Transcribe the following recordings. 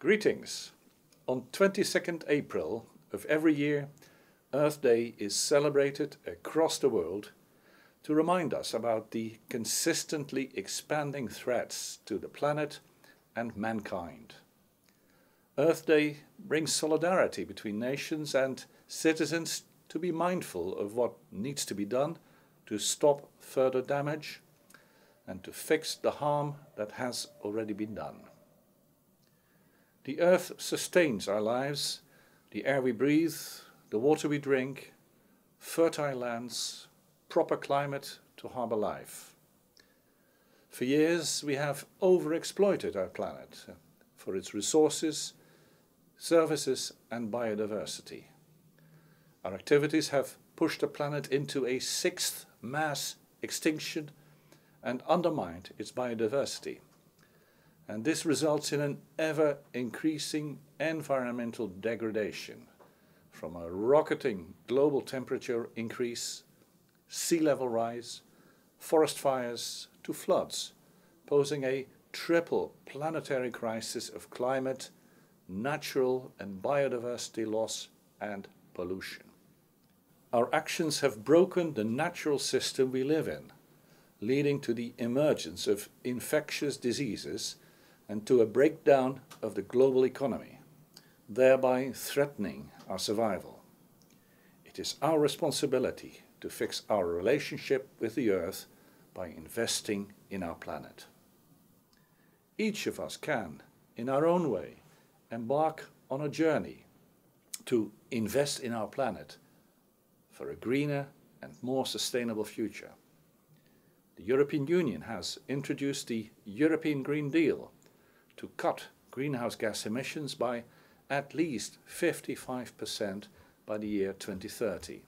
Greetings! On 22nd April of every year, Earth Day is celebrated across the world to remind us about the consistently expanding threats to the planet and mankind. Earth Day brings solidarity between nations and citizens to be mindful of what needs to be done to stop further damage and to fix the harm that has already been done. The Earth sustains our lives, the air we breathe, the water we drink, fertile lands, proper climate to harbour life. For years we have overexploited our planet for its resources, services and biodiversity. Our activities have pushed the planet into a sixth mass extinction and undermined its biodiversity. And this results in an ever-increasing environmental degradation, from a rocketing global temperature increase, sea level rise, forest fires to floods, posing a triple planetary crisis of climate, natural and biodiversity loss and pollution. Our actions have broken the natural system we live in, leading to the emergence of infectious diseases and to a breakdown of the global economy, thereby threatening our survival. It is our responsibility to fix our relationship with the Earth by investing in our planet. Each of us can, in our own way, embark on a journey to invest in our planet for a greener and more sustainable future. The European Union has introduced the European Green Deal to cut greenhouse gas emissions by at least 55% by the year 2030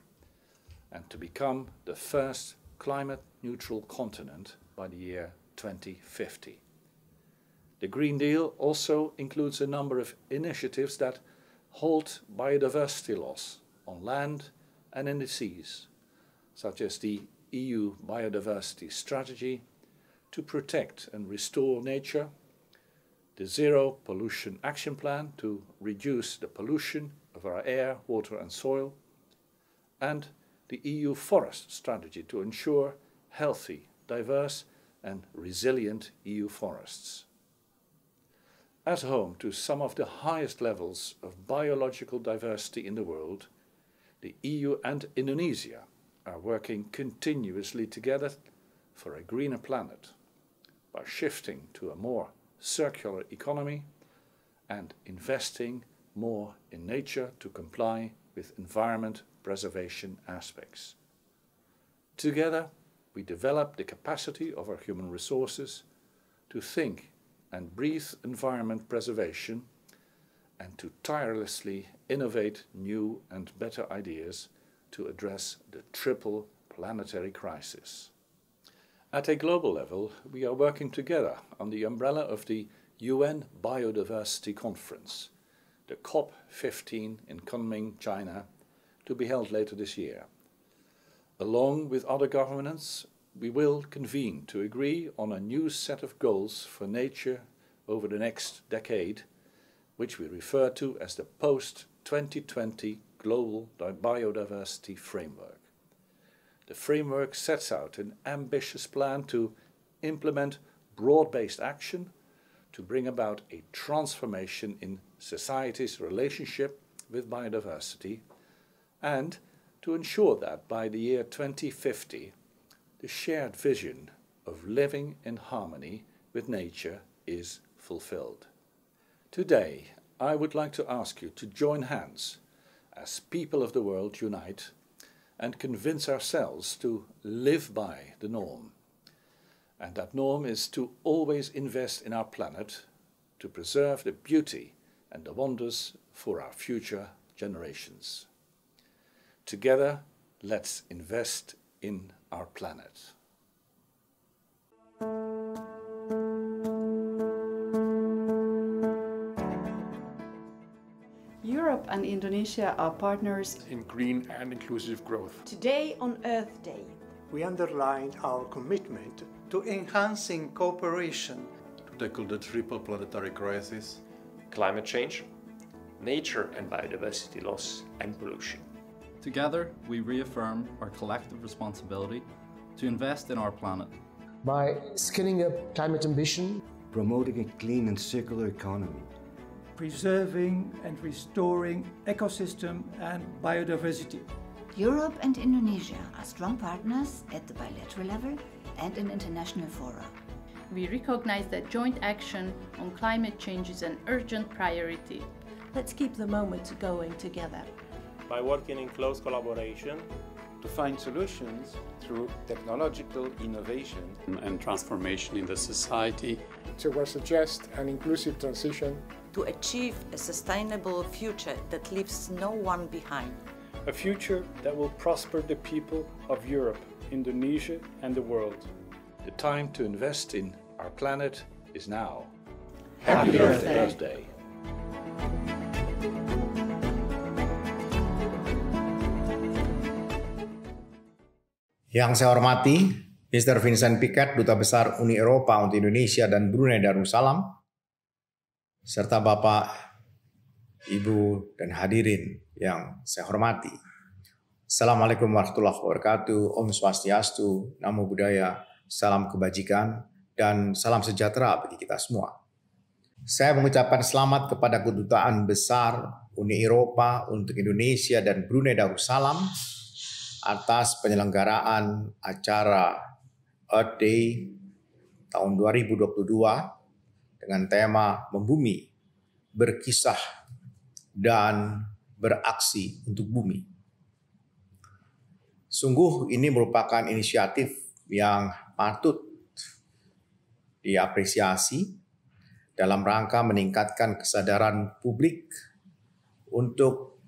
and to become the first climate-neutral continent by the year 2050. The Green Deal also includes a number of initiatives that halt biodiversity loss on land and in the seas, such as the EU Biodiversity Strategy to protect and restore nature, the Zero Pollution Action Plan to reduce the pollution of our air, water and soil, and the EU Forest Strategy to ensure healthy, diverse and resilient EU forests. As home to some of the highest levels of biological diversity in the world, the EU and Indonesia are working continuously together for a greener planet by shifting to a more circular economy and investing more in nature to comply with environment preservation aspects. Together, we develop the capacity of our human resources to think and breathe environment preservation and to tirelessly innovate new and better ideas to address the triple planetary crisis. At a global level, we are working together on the umbrella of the UN Biodiversity Conference, the COP15 in Kunming, China, to be held later this year. Along with other governments, we will convene to agree on a new set of goals for nature over the next decade, which we refer to as the post-2020 Global Biodiversity Framework. The framework sets out an ambitious plan to implement broad-based action to bring about a transformation in society's relationship with biodiversity and to ensure that by the year 2050 the shared vision of living in harmony with nature is fulfilled. Today I would like to ask you to join hands as people of the world unite and convince ourselves to live by the norm. And that norm is to always invest in our planet to preserve the beauty and the wonders for our future generations. Together, let's invest in our planet. Europe and Indonesia are partners in green and inclusive growth. Today on Earth Day, we underlined our commitment to enhancing cooperation to tackle the triple planetary crisis climate change, nature and biodiversity loss, and pollution. Together, we reaffirm our collective responsibility to invest in our planet. By scaling up climate ambition, promoting a clean and circular economy, preserving and restoring ecosystem and biodiversity. Europe and Indonesia are strong partners at the bilateral level and in international fora. We recognize that joint action on climate change is an urgent priority. Let's keep the moment going together. By working in close collaboration to find solutions through technological innovation and transformation in the society towards a just and inclusive transition to achieve a sustainable future that leaves no one behind. A future that will prosper the people of Europe, Indonesia and the world. The time to invest in our planet is now. Happy Earth Day! Yang saya hormati, Mr. Vincent Piquet, Duta Besar Uni Eropa untuk Indonesia dan Brunei Darussalam, serta Bapak, Ibu, dan hadirin yang saya hormati. Assalamualaikum warahmatullahi wabarakatuh, Om Swastiastu, Namo Buddhaya, salam kebajikan, dan salam sejahtera bagi kita semua. Saya mengucapkan selamat kepada Kedutaan Besar Uni Eropa untuk Indonesia dan Brunei Darussalam atas penyelenggaraan acara Earth Day tahun 2022 dengan tema Membumi, Berkisah, dan Beraksi untuk Bumi. Sungguh ini merupakan inisiatif yang patut diapresiasi dalam rangka meningkatkan kesadaran publik untuk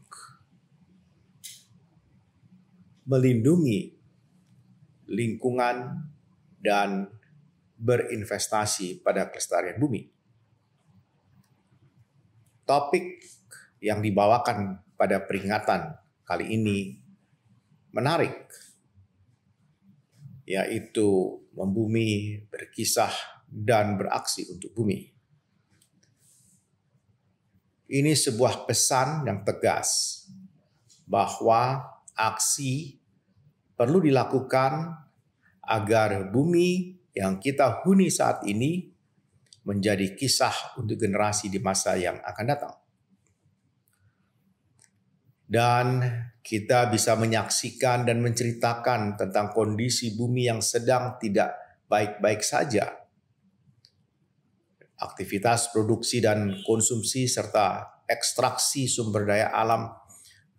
melindungi lingkungan dan berinvestasi pada kelestarian bumi. Topik yang dibawakan pada peringatan kali ini menarik, yaitu membumi, berkisah, dan beraksi untuk bumi. Ini sebuah pesan yang tegas bahwa aksi perlu dilakukan agar bumi yang kita huni saat ini menjadi kisah untuk generasi di masa yang akan datang. Dan kita bisa menyaksikan dan menceritakan tentang kondisi bumi yang sedang tidak baik-baik saja. Aktivitas produksi dan konsumsi serta ekstraksi sumber daya alam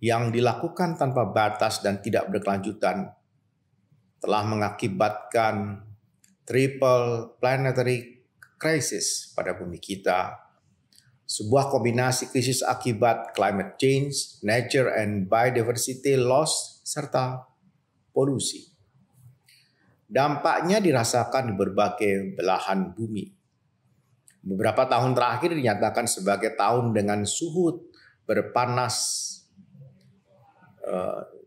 yang dilakukan tanpa batas dan tidak berkelanjutan telah mengakibatkan triple planetary crisis pada bumi kita. Sebuah kombinasi krisis akibat climate change, nature and biodiversity loss, serta polusi. Dampaknya dirasakan di berbagai belahan bumi. Beberapa tahun terakhir dinyatakan sebagai tahun dengan suhu berpanas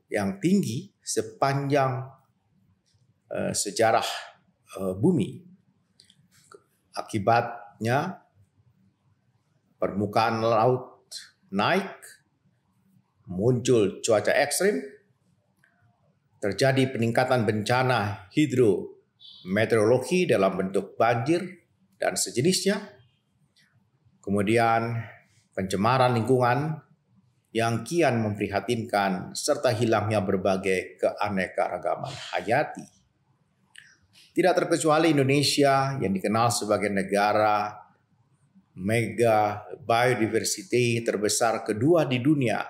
yang tinggi sepanjang sejarah bumi. Akibatnya permukaan laut naik, muncul cuaca ekstrim, terjadi peningkatan bencana hidrometeorologi dalam bentuk banjir dan sejenisnya, kemudian pencemaran lingkungan yang kian memprihatinkan serta hilangnya berbagai keanekaragaman hayati. Tidak terkecuali Indonesia yang dikenal sebagai negara mega biodiversity terbesar kedua di dunia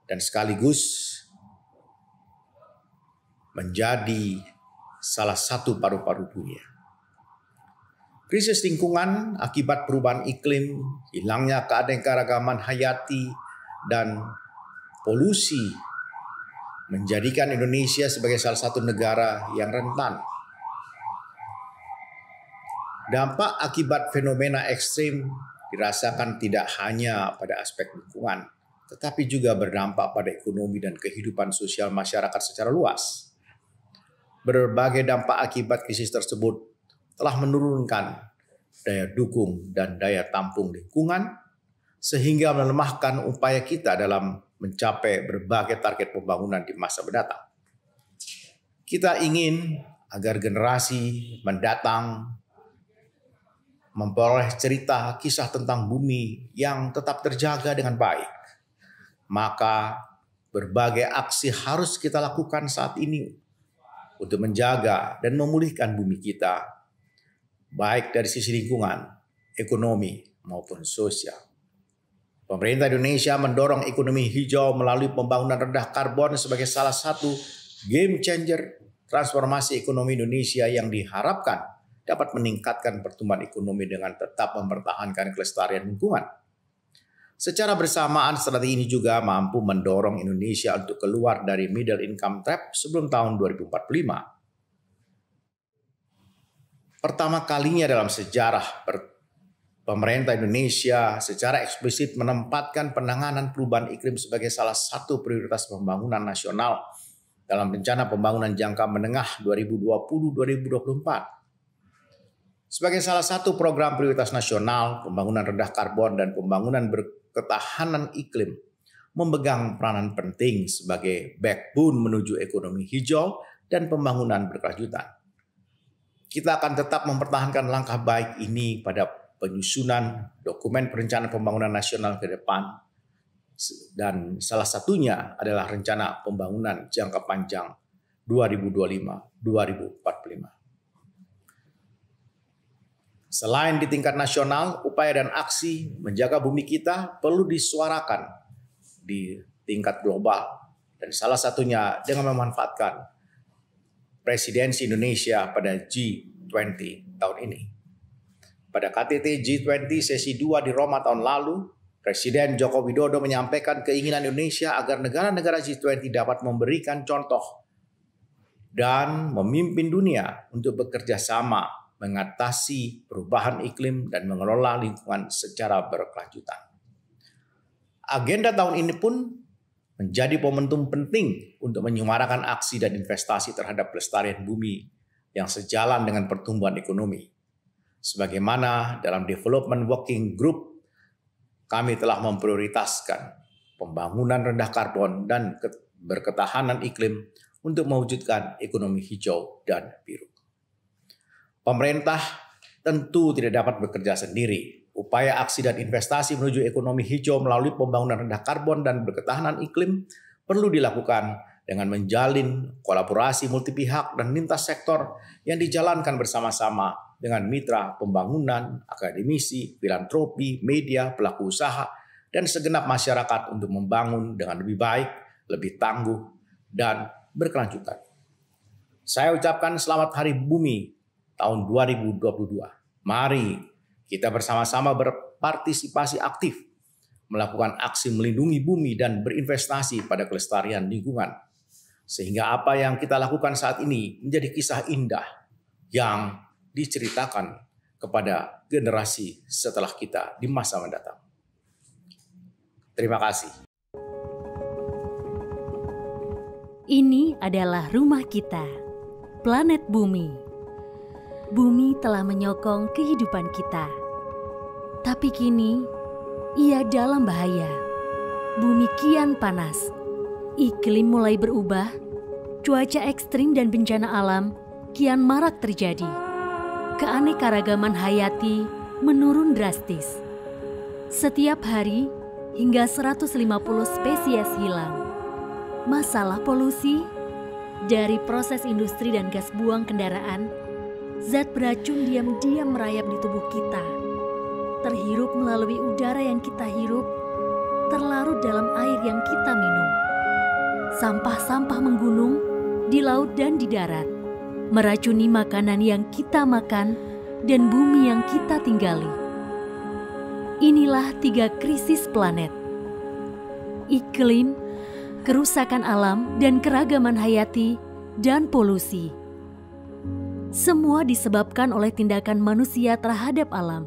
dan sekaligus menjadi salah satu paru-paru dunia. Krisis lingkungan akibat perubahan iklim, hilangnya keanekaragaman hayati, dan polusi menjadikan Indonesia sebagai salah satu negara yang rentan. Dampak akibat fenomena ekstrim dirasakan tidak hanya pada aspek lingkungan, tetapi juga berdampak pada ekonomi dan kehidupan sosial masyarakat secara luas. Berbagai dampak akibat krisis tersebut telah menurunkan daya dukung dan daya tampung lingkungan sehingga melemahkan upaya kita dalam mencapai berbagai target pembangunan di masa mendatang. Kita ingin agar generasi mendatang memperoleh cerita kisah tentang bumi yang tetap terjaga dengan baik. Maka berbagai aksi harus kita lakukan saat ini untuk menjaga dan memulihkan bumi kita, baik dari sisi lingkungan, ekonomi, maupun sosial. Pemerintah Indonesia mendorong ekonomi hijau melalui pembangunan rendah karbon sebagai salah satu game changer transformasi ekonomi Indonesia yang diharapkan dapat meningkatkan pertumbuhan ekonomi dengan tetap mempertahankan kelestarian lingkungan. Secara bersamaan, strategi ini juga mampu mendorong Indonesia untuk keluar dari middle income trap sebelum tahun 2045. Pertama kalinya dalam sejarah pemerintah Indonesia secara eksplisit menempatkan penanganan perubahan iklim sebagai salah satu prioritas pembangunan nasional dalam rencana pembangunan jangka menengah 2020-2024. Sebagai salah satu program prioritas nasional, pembangunan rendah karbon dan pembangunan berketahanan iklim memegang peranan penting sebagai backbone menuju ekonomi hijau dan pembangunan berkelanjutan. Kita akan tetap mempertahankan langkah baik ini pada penyusunan dokumen perencanaan pembangunan nasional ke depan, dan salah satunya adalah rencana pembangunan jangka panjang 2025-2045. Selain di tingkat nasional, upaya dan aksi menjaga bumi kita perlu disuarakan di tingkat global, dan salah satunya dengan memanfaatkan presidensi Indonesia pada G20 tahun ini. Pada KTT G20 sesi 2 di Roma tahun lalu, Presiden Joko Widodo menyampaikan keinginan Indonesia agar negara-negara G20 dapat memberikan contoh dan memimpin dunia untuk bekerja sama mengatasi perubahan iklim dan mengelola lingkungan secara berkelanjutan. Agenda tahun ini pun menjadi momentum penting untuk menyuarakan aksi dan investasi terhadap pelestarian bumi yang sejalan dengan pertumbuhan ekonomi. Sebagaimana dalam Development Working Group, kami telah memprioritaskan pembangunan rendah karbon dan berketahanan iklim untuk mewujudkan ekonomi hijau dan biru. Pemerintah tentu tidak dapat bekerja sendiri. Upaya aksi dan investasi menuju ekonomi hijau melalui pembangunan rendah karbon dan berketahanan iklim perlu dilakukan dengan menjalin kolaborasi multipihak dan lintas sektor yang dijalankan bersama-sama dengan mitra pembangunan, akademisi, filantropi, media, pelaku usaha, dan segenap masyarakat untuk membangun dengan lebih baik, lebih tangguh, dan berkelanjutan. Saya ucapkan selamat Hari Bumi tahun 2022. Mari kita bersama-sama berpartisipasi aktif, melakukan aksi melindungi bumi dan berinvestasi pada kelestarian lingkungan. Sehingga apa yang kita lakukan saat ini menjadi kisah indah yang diceritakan kepada generasi setelah kita di masa mendatang. Terima kasih. Ini adalah rumah kita, planet Bumi. Bumi telah menyokong kehidupan kita. Tapi kini, ia dalam bahaya. Bumi kian panas. Iklim mulai berubah. Cuaca ekstrim dan bencana alam kian marak terjadi. Keanekaragaman hayati menurun drastis. Setiap hari, hingga 150 spesies hilang. Masalah polusi, dari proses industri dan gas buang kendaraan, zat beracun diam-diam merayap di tubuh kita, terhirup melalui udara yang kita hirup, terlarut dalam air yang kita minum. Sampah-sampah menggunung di laut dan di darat, meracuni makanan yang kita makan dan bumi yang kita tinggali. Inilah 3 krisis planet: iklim, kerusakan alam dan keragaman hayati, dan polusi. Semua disebabkan oleh tindakan manusia terhadap alam.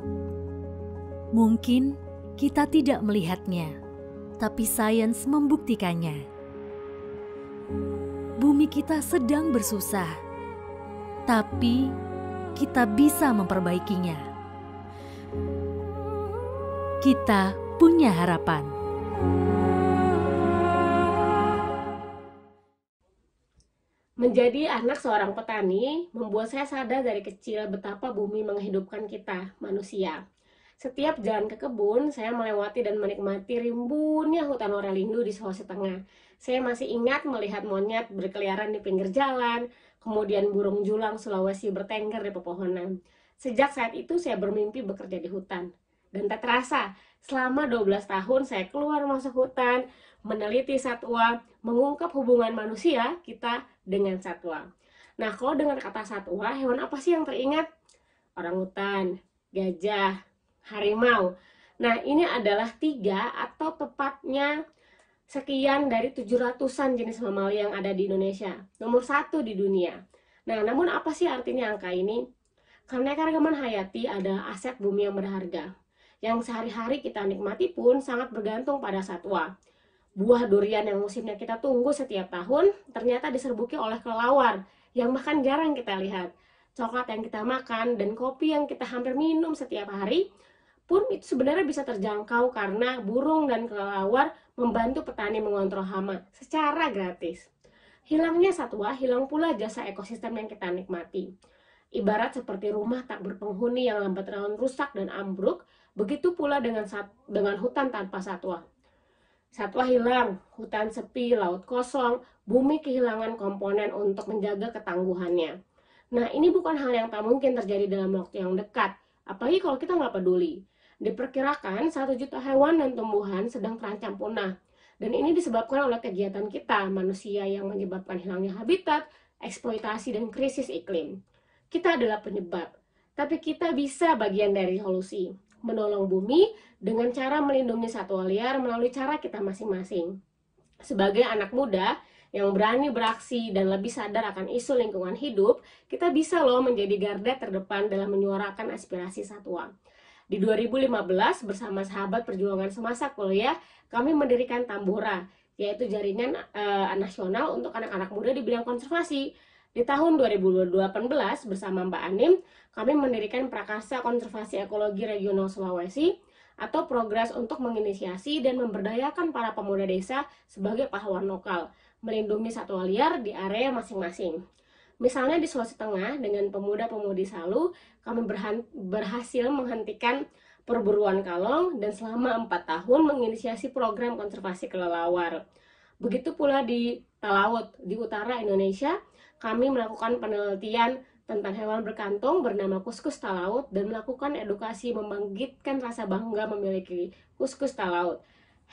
Mungkin kita tidak melihatnya, tapi sains membuktikannya. Bumi kita sedang bersusah, tapi kita bisa memperbaikinya. Kita punya harapan. Menjadi anak seorang petani membuat saya sadar dari kecil betapa bumi menghidupkan kita, manusia. Setiap jalan ke kebun, saya melewati dan menikmati rimbunnya hutan Lorelindu di Sulawesi Tengah. Saya masih ingat melihat monyet berkeliaran di pinggir jalan, kemudian burung julang Sulawesi bertengger di pepohonan. Sejak saat itu saya bermimpi bekerja di hutan. Dan tak terasa, selama 12 tahun saya keluar masuk hutan, meneliti satwa, mengungkap hubungan manusia kita dengan satwa. Nah, kalau dengan kata satwa, hewan apa sih yang teringat? Orangutan, gajah, harimau. Nah, ini adalah 3 atau tepatnya sekian dari 700-an jenis mamalia yang ada di Indonesia. Nomor 1 di dunia. Nah, namun apa sih artinya angka ini? Keanekaragaman hayati adalah aset bumi yang berharga. Yang sehari-hari kita nikmati pun sangat bergantung pada satwa. Buah durian yang musimnya kita tunggu setiap tahun ternyata diserbuki oleh kelelawar yang bahkan jarang kita lihat. Coklat yang kita makan dan kopi yang kita hampir minum setiap hari pun itu sebenarnya bisa terjangkau karena burung dan kelelawar membantu petani mengontrol hama secara gratis. Hilangnya satwa, hilang pula jasa ekosistem yang kita nikmati. Ibarat seperti rumah tak berpenghuni yang lambat laun rusak dan ambruk, begitu pula dengan hutan tanpa satwa. Satwa hilang, hutan sepi, laut kosong, bumi kehilangan komponen untuk menjaga ketangguhannya. Nah, ini bukan hal yang tak mungkin terjadi dalam waktu yang dekat, apalagi kalau kita nggak peduli. Diperkirakan 1 juta hewan dan tumbuhan sedang terancam punah. Dan ini disebabkan oleh kegiatan kita, manusia yang menyebabkan hilangnya habitat, eksploitasi, dan krisis iklim. Kita adalah penyebab, tapi kita bisa bagian dari solusi. Menolong bumi dengan cara melindungi satwa liar melalui cara kita masing-masing. Sebagai anak muda yang berani beraksi dan lebih sadar akan isu lingkungan hidup, kita bisa loh menjadi garda terdepan dalam menyuarakan aspirasi satwa. Di 2015 bersama sahabat perjuangan semasa kuliah, kami mendirikan Tambora, yaitu jaringan nasional untuk anak-anak muda di bidang konservasi. Di tahun 2018 bersama Mbak Anim, kami mendirikan Prakarsa Konservasi Ekologi Regional Sulawesi atau Progres untuk menginisiasi dan memberdayakan para pemuda desa sebagai pahlawan lokal, melindungi satwa liar di area masing-masing. Misalnya di Sulawesi Tengah dengan pemuda-pemudi Salu, kami berhasil menghentikan perburuan kalong dan selama 4 tahun menginisiasi program konservasi kelelawar. Begitu pula di Talaut, di utara Indonesia, kami melakukan penelitian tentang hewan berkantung bernama kuskus talaut dan melakukan edukasi membangkitkan rasa bangga memiliki kuskus talaut,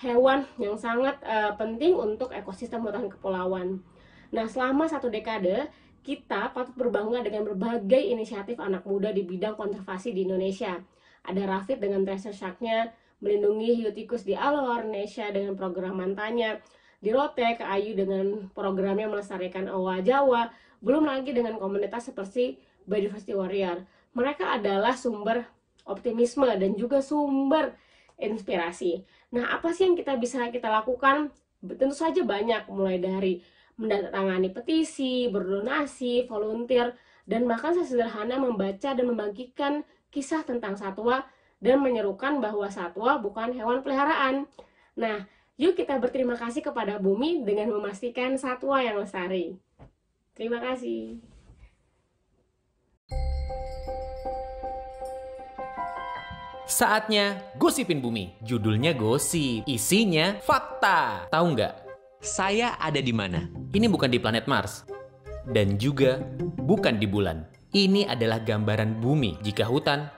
hewan yang sangat penting untuk ekosistem hutan kepulauan. Nah, selama 1 dekade, kita patut berbangga dengan berbagai inisiatif anak muda di bidang konservasi di Indonesia. Ada Rafid dengan treasure shark-nya, melindungi hiu tikus di Alor, Indonesia dengan program Mantanya, di Rote, Ayu dengan programnya melestarikan owa Jawa, belum lagi dengan komunitas seperti Biodiversity Warrior. Mereka adalah sumber optimisme dan juga sumber inspirasi. Nah, apa sih yang bisa kita lakukan? Tentu saja banyak, mulai dari menandatangani petisi, berdonasi, volunteer, dan bahkan sesederhana membaca dan membangkitkan kisah tentang satwa dan menyerukan bahwa satwa bukan hewan peliharaan. Nah, yuk kita berterima kasih kepada bumi dengan memastikan satwa yang lestari. Terima kasih. Saatnya gosipin bumi. Judulnya gosip, isinya fakta. Tahu nggak? Saya ada di mana? Ini bukan di planet Mars. Dan juga bukan di bulan. Ini adalah gambaran bumi jika hutan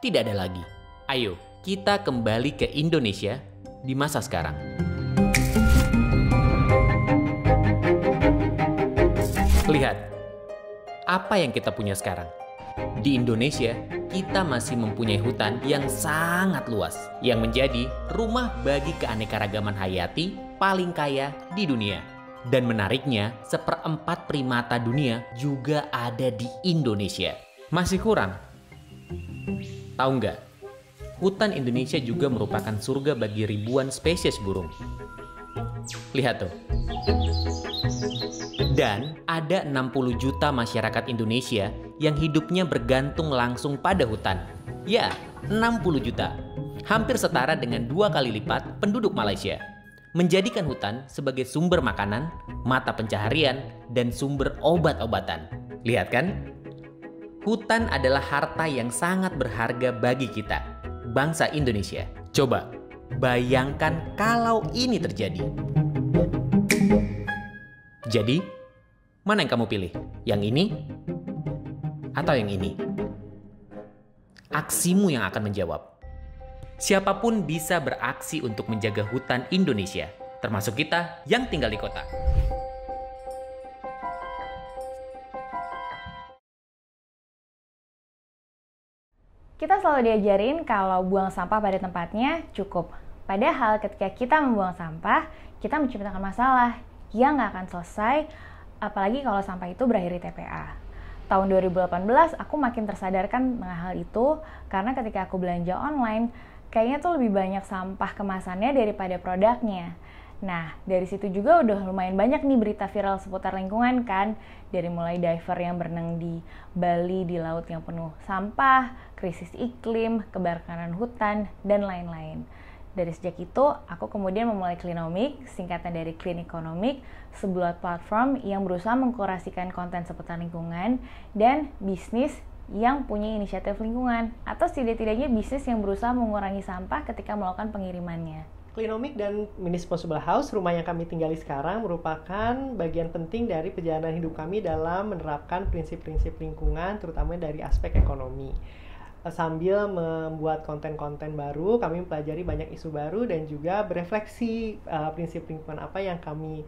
tidak ada lagi. Ayo, kita kembali ke Indonesia di masa sekarang. Lihat, apa yang kita punya sekarang. Di Indonesia, kita masih mempunyai hutan yang sangat luas, yang menjadi rumah bagi keanekaragaman hayati paling kaya di dunia. Dan menariknya, 1/4 primata dunia juga ada di Indonesia. Masih kurang? Tahu nggak? Hutan Indonesia juga merupakan surga bagi ribuan spesies burung. Lihat tuh. Dan ada 60 juta masyarakat Indonesia yang hidupnya bergantung langsung pada hutan. Ya, 60 juta. hampir setara dengan 2 kali lipat penduduk Malaysia. Menjadikan hutan sebagai sumber makanan, mata pencaharian, dan sumber obat-obatan. Lihat kan? Hutan adalah harta yang sangat berharga bagi kita, bangsa Indonesia. Coba, bayangkan kalau ini terjadi. Jadi, mana yang kamu pilih? Yang ini? Atau yang ini? Aksimu yang akan menjawab. Siapapun bisa beraksi untuk menjaga hutan Indonesia, termasuk kita yang tinggal di kota. Kita selalu diajarin kalau buang sampah pada tempatnya cukup. Padahal ketika kita membuang sampah, kita menciptakan masalah yang nggak akan selesai, apalagi kalau sampah itu berakhir di TPA. Tahun 2018, aku makin tersadarkan dengan hal itu, karena ketika aku belanja online, kayaknya tuh lebih banyak sampah kemasannya daripada produknya. Nah, dari situ juga udah lumayan banyak nih berita viral seputar lingkungan kan, dari mulai diver yang berenang di Bali di laut yang penuh sampah, krisis iklim, kebakaran hutan, dan lain-lain. Dari sejak itu, aku kemudian memulai Cleanomic, singkatan dari Clean Economic, sebuah platform yang berusaha mengkurasikan konten seputar lingkungan dan bisnis yang punya inisiatif lingkungan, atau setidak-tidaknya bisnis yang berusaha mengurangi sampah ketika melakukan pengirimannya. Cleanomic dan Municipal House, rumah yang kami tinggali sekarang, merupakan bagian penting dari perjalanan hidup kami dalam menerapkan prinsip-prinsip lingkungan, terutama dari aspek ekonomi. Sambil membuat konten-konten baru, kami mempelajari banyak isu baru dan juga berefleksi prinsip lingkungan apa yang kami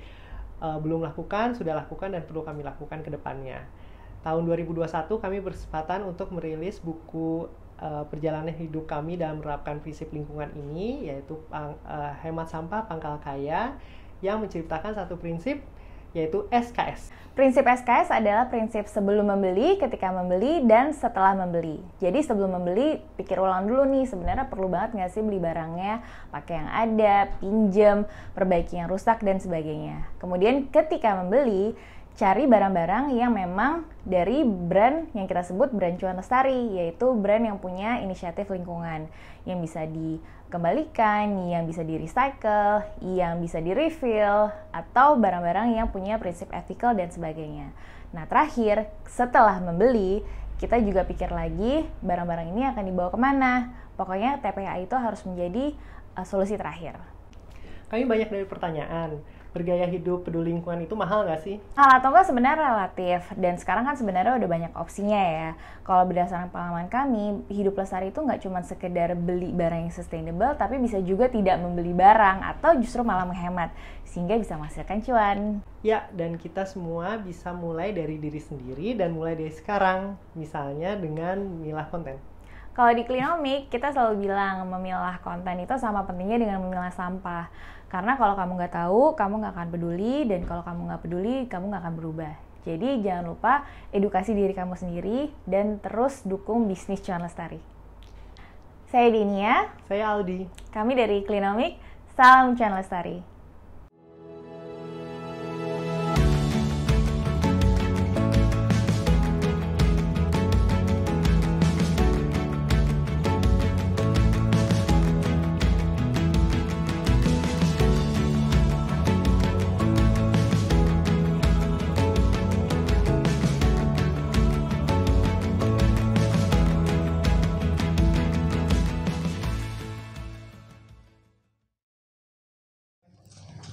belum lakukan, sudah lakukan, dan perlu kami lakukan ke depannya. Tahun 2021 kami berkesempatan untuk merilis buku perjalanan hidup kami dalam menerapkan prinsip lingkungan ini, yaitu Hemat Sampah Pangkal Kaya, yang menceritakan satu prinsip, yaitu SKS. Prinsip SKS adalah prinsip sebelum membeli, ketika membeli, dan setelah membeli. Jadi sebelum membeli, pikir ulang dulu nih, sebenarnya perlu banget nggak sih beli barangnya, pakai yang ada, pinjam, perbaiki yang rusak, dan sebagainya. Kemudian ketika membeli, cari barang-barang yang memang dari brand yang kita sebut brand cuan lestari, yaitu brand yang punya inisiatif lingkungan, yang bisa dikembalikan, yang bisa di-recycle, yang bisa di-refill, atau barang-barang yang punya prinsip ethical dan sebagainya. Nah, terakhir, setelah membeli, kita juga pikir lagi barang-barang ini akan dibawa kemana. Pokoknya TPA itu harus menjadi solusi terakhir. Kami banyak dari pertanyaan, bergaya hidup peduli lingkungan itu mahal nggak sih? Mahal atau enggak sebenarnya relatif, dan sekarang kan sebenarnya udah banyak opsinya ya. Kalau berdasarkan pengalaman kami, hidup lestari itu nggak cuma sekedar beli barang yang sustainable, tapi bisa juga tidak membeli barang atau justru malah menghemat, sehingga bisa menghasilkan cuan. Ya, dan kita semua bisa mulai dari diri sendiri dan mulai dari sekarang, misalnya dengan memilah konten. Kalau di Cleanomic, kita selalu bilang memilah konten itu sama pentingnya dengan memilah sampah. Karena kalau kamu nggak tahu, kamu nggak akan peduli, dan kalau kamu nggak peduli, kamu nggak akan berubah. Jadi jangan lupa edukasi diri kamu sendiri, dan terus dukung bisnis cuan lestari. Saya Dinia. Saya Aldi. Kami dari Cleanomic, salam cuan lestari.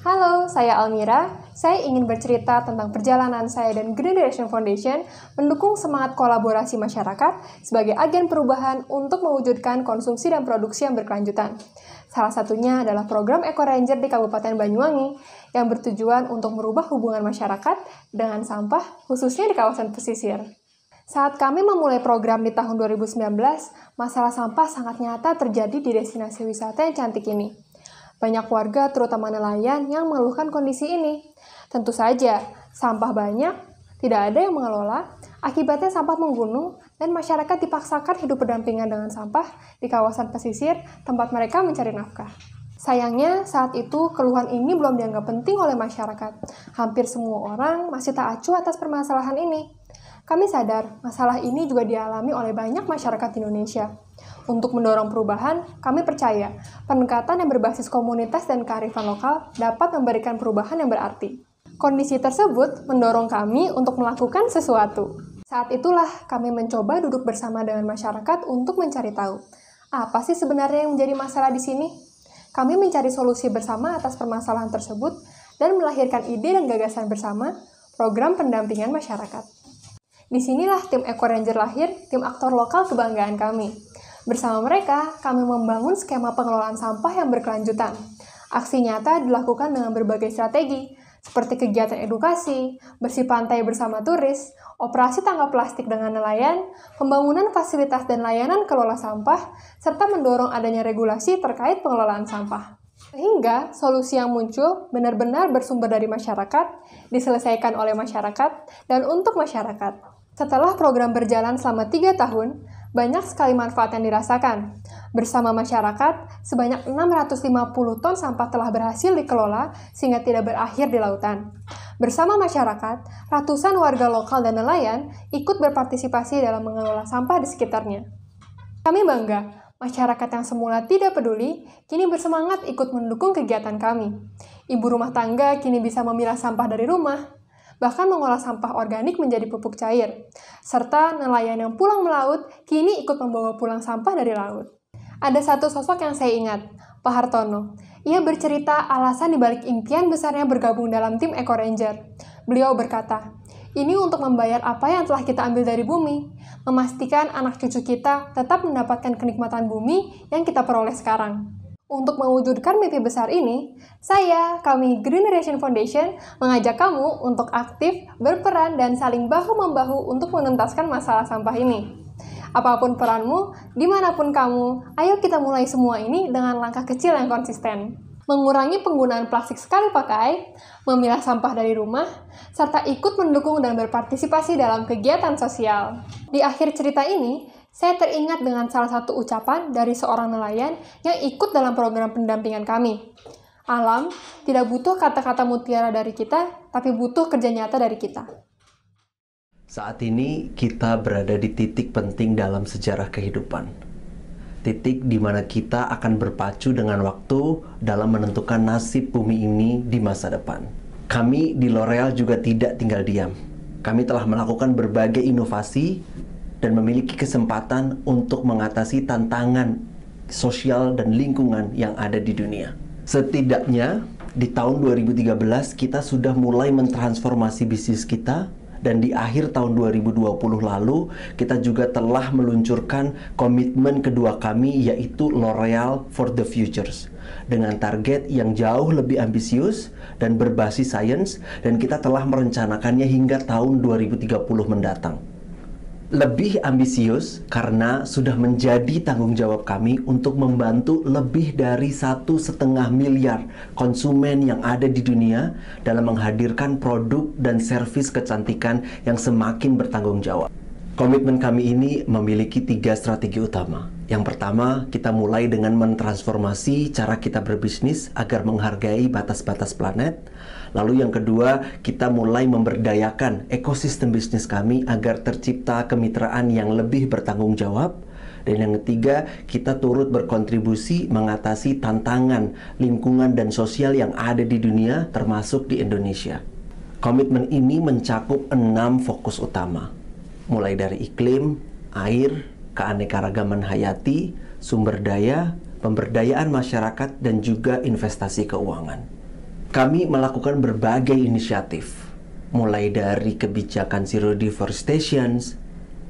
Halo, saya Almira. Saya ingin bercerita tentang perjalanan saya dan Green Direction Foundation mendukung semangat kolaborasi masyarakat sebagai agen perubahan untuk mewujudkan konsumsi dan produksi yang berkelanjutan. Salah satunya adalah program Eco Ranger di Kabupaten Banyuwangi yang bertujuan untuk merubah hubungan masyarakat dengan sampah, khususnya di kawasan pesisir. Saat kami memulai program di tahun 2019, masalah sampah sangat nyata terjadi di destinasi wisata yang cantik ini. Banyak warga, terutama nelayan, yang mengeluhkan kondisi ini. Tentu saja, sampah banyak, tidak ada yang mengelola, akibatnya sampah menggunung, dan masyarakat dipaksakan hidup berdampingan dengan sampah di kawasan pesisir tempat mereka mencari nafkah. Sayangnya, saat itu keluhan ini belum dianggap penting oleh masyarakat. Hampir semua orang masih tak acuh atas permasalahan ini. Kami sadar, masalah ini juga dialami oleh banyak masyarakat Indonesia. Untuk mendorong perubahan, kami percaya pendekatan yang berbasis komunitas dan kearifan lokal dapat memberikan perubahan yang berarti. Kondisi tersebut mendorong kami untuk melakukan sesuatu. Saat itulah kami mencoba duduk bersama dengan masyarakat untuk mencari tahu, apa sih sebenarnya yang menjadi masalah di sini? Kami mencari solusi bersama atas permasalahan tersebut dan melahirkan ide dan gagasan bersama program pendampingan masyarakat. Disinilah tim Eco Ranger lahir, tim aktor lokal kebanggaan kami. Bersama mereka, kami membangun skema pengelolaan sampah yang berkelanjutan. Aksi nyata dilakukan dengan berbagai strategi, seperti kegiatan edukasi, bersih pantai bersama turis, operasi tangkap plastik dengan nelayan, pembangunan fasilitas dan layanan kelola sampah, serta mendorong adanya regulasi terkait pengelolaan sampah. Sehingga solusi yang muncul benar-benar bersumber dari masyarakat, diselesaikan oleh masyarakat, dan untuk masyarakat. Setelah program berjalan selama 3 tahun, banyak sekali manfaat yang dirasakan. Bersama masyarakat, sebanyak 650 ton sampah telah berhasil dikelola sehingga tidak berakhir di lautan. Bersama masyarakat, ratusan warga lokal dan nelayan ikut berpartisipasi dalam mengelola sampah di sekitarnya. Kami bangga, masyarakat yang semula tidak peduli, kini bersemangat ikut mendukung kegiatan kami. Ibu rumah tangga kini bisa memilah sampah dari rumah, bahkan mengolah sampah organik menjadi pupuk cair. Serta nelayan yang pulang melaut kini ikut membawa pulang sampah dari laut. Ada satu sosok yang saya ingat, Pak Hartono. Ia bercerita alasan dibalik impian besarnya bergabung dalam tim Eco Ranger. Beliau berkata, ini untuk membayar apa yang telah kita ambil dari bumi, memastikan anak cucu kita tetap mendapatkan kenikmatan bumi yang kita peroleh sekarang. Untuk mewujudkan mimpi besar ini, kami Green Generation Foundation mengajak kamu untuk aktif, berperan, dan saling bahu-membahu untuk menuntaskan masalah sampah ini. Apapun peranmu, dimanapun kamu, ayo kita mulai semua ini dengan langkah kecil yang konsisten. Mengurangi penggunaan plastik sekali pakai, memilah sampah dari rumah, serta ikut mendukung dan berpartisipasi dalam kegiatan sosial. Di akhir cerita ini, saya teringat dengan salah satu ucapan dari seorang nelayan yang ikut dalam program pendampingan kami. Alam tidak butuh kata-kata mutiara dari kita, tapi butuh kerja nyata dari kita. Saat ini kita berada di titik penting dalam sejarah kehidupan. Titik di mana kita akan berpacu dengan waktu dalam menentukan nasib bumi ini di masa depan. Kami di L'Oreal juga tidak tinggal diam. Kami telah melakukan berbagai inovasi dan memiliki kesempatan untuk mengatasi tantangan sosial dan lingkungan yang ada di dunia. Setidaknya di tahun 2013 kita sudah mulai mentransformasi bisnis kita, dan di akhir tahun 2020 lalu kita juga telah meluncurkan komitmen kedua kami, yaitu L'Oreal for the Futures, dengan target yang jauh lebih ambisius dan berbasis sains, dan kita telah merencanakannya hingga tahun 2030 mendatang. Lebih ambisius karena sudah menjadi tanggung jawab kami untuk membantu lebih dari 1,5 miliar konsumen yang ada di dunia dalam menghadirkan produk dan servis kecantikan yang semakin bertanggung jawab. Komitmen kami ini memiliki 3 strategi utama. Yang pertama, kita mulai dengan mentransformasi cara kita berbisnis agar menghargai batas-batas planet. Lalu yang kedua, kita mulai memberdayakan ekosistem bisnis kami agar tercipta kemitraan yang lebih bertanggung jawab. Dan yang ketiga, kita turut berkontribusi mengatasi tantangan lingkungan dan sosial yang ada di dunia, termasuk di Indonesia. Komitmen ini mencakup 6 fokus utama, mulai dari iklim, air, keanekaragaman hayati, sumber daya, pemberdayaan masyarakat, dan juga investasi keuangan. Kami melakukan berbagai inisiatif, mulai dari kebijakan zero deforestation,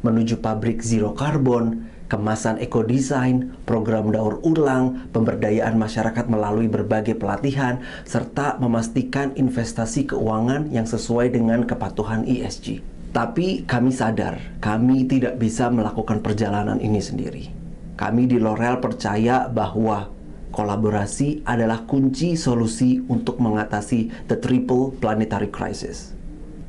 menuju pabrik zero carbon, kemasan ekodesign, program daur ulang, pemberdayaan masyarakat melalui berbagai pelatihan, serta memastikan investasi keuangan yang sesuai dengan kepatuhan ESG. Tapi kami sadar, kami tidak bisa melakukan perjalanan ini sendiri. Kami di L'Oreal percaya bahwa kolaborasi adalah kunci solusi untuk mengatasi the triple planetary crisis.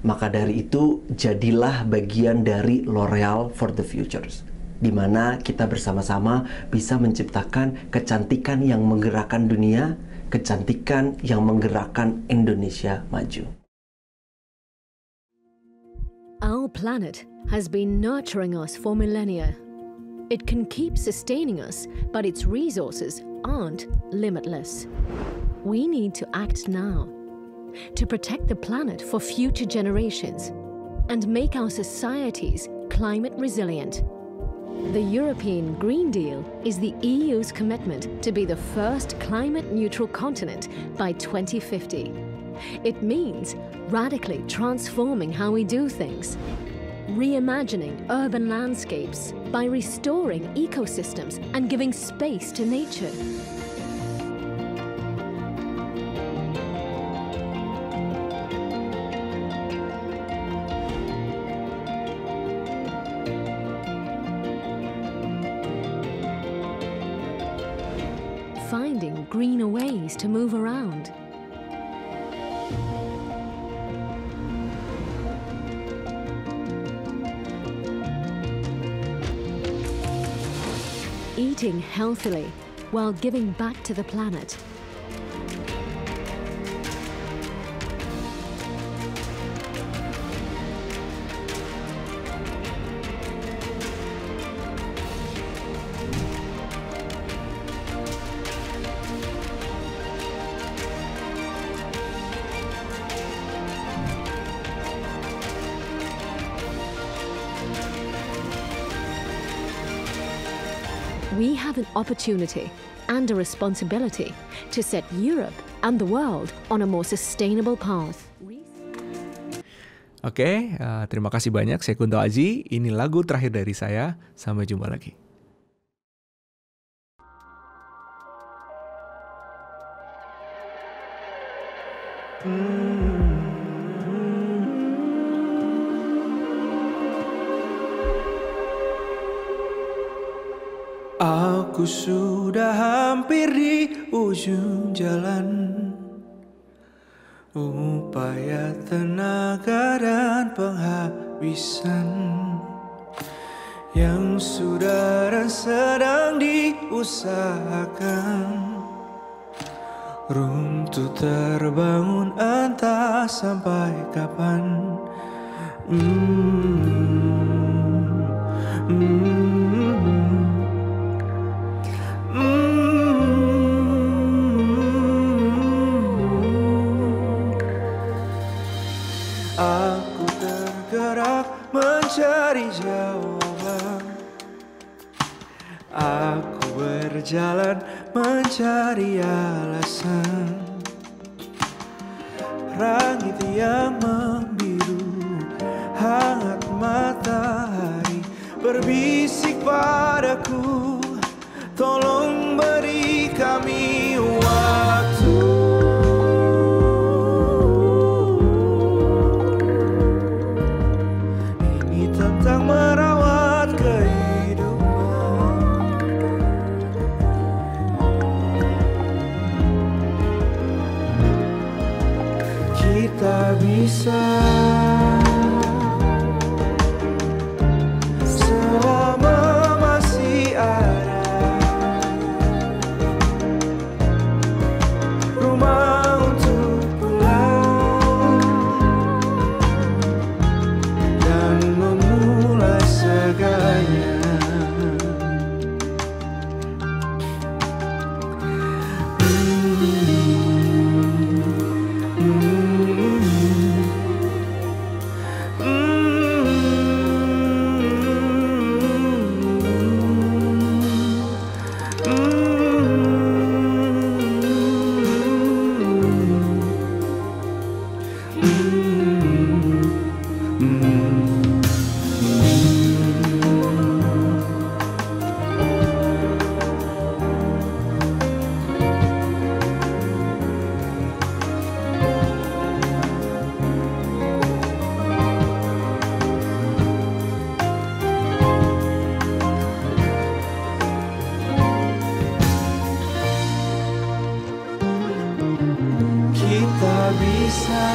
Maka dari itu, jadilah bagian dari L'Oreal for the Futures, di mana kita bersama-sama bisa menciptakan kecantikan yang menggerakkan dunia, kecantikan yang menggerakkan Indonesia maju. Our planet has been nurturing us for millennia. It can keep sustaining us, but its resources aren't limitless. We need to act now to protect the planet for future generations and make our societies climate resilient. The European Green Deal is the EU's commitment to be the first climate-neutral continent by 2050. It means radically transforming how we do things, reimagining urban landscapes by restoring ecosystems and giving space to nature. Finding greener ways to move around. Eating healthily while giving back to the planet. We have an opportunity and a responsibility to set Europe and the world on a more sustainable path. Oke, terima kasih banyak. Saya Kunto Aji. Ini lagu terakhir dari saya. Sampai jumpa lagi. Aku sudah hampir di ujung jalan. Upaya, tenaga, dan penghabisan yang sudah dan sedang diusahakan runtuh terbangun entah sampai kapan. Aku tergerak mencari jawaban. Aku berjalan mencari alasan. Langit yang membiru, hangat matahari berbisik padaku, tolong beri kami waktu. Ini tentang merawat kehidupan. Kita bisa selama masih ada rumah untuk pulang dan memulai segalanya. Kita bisa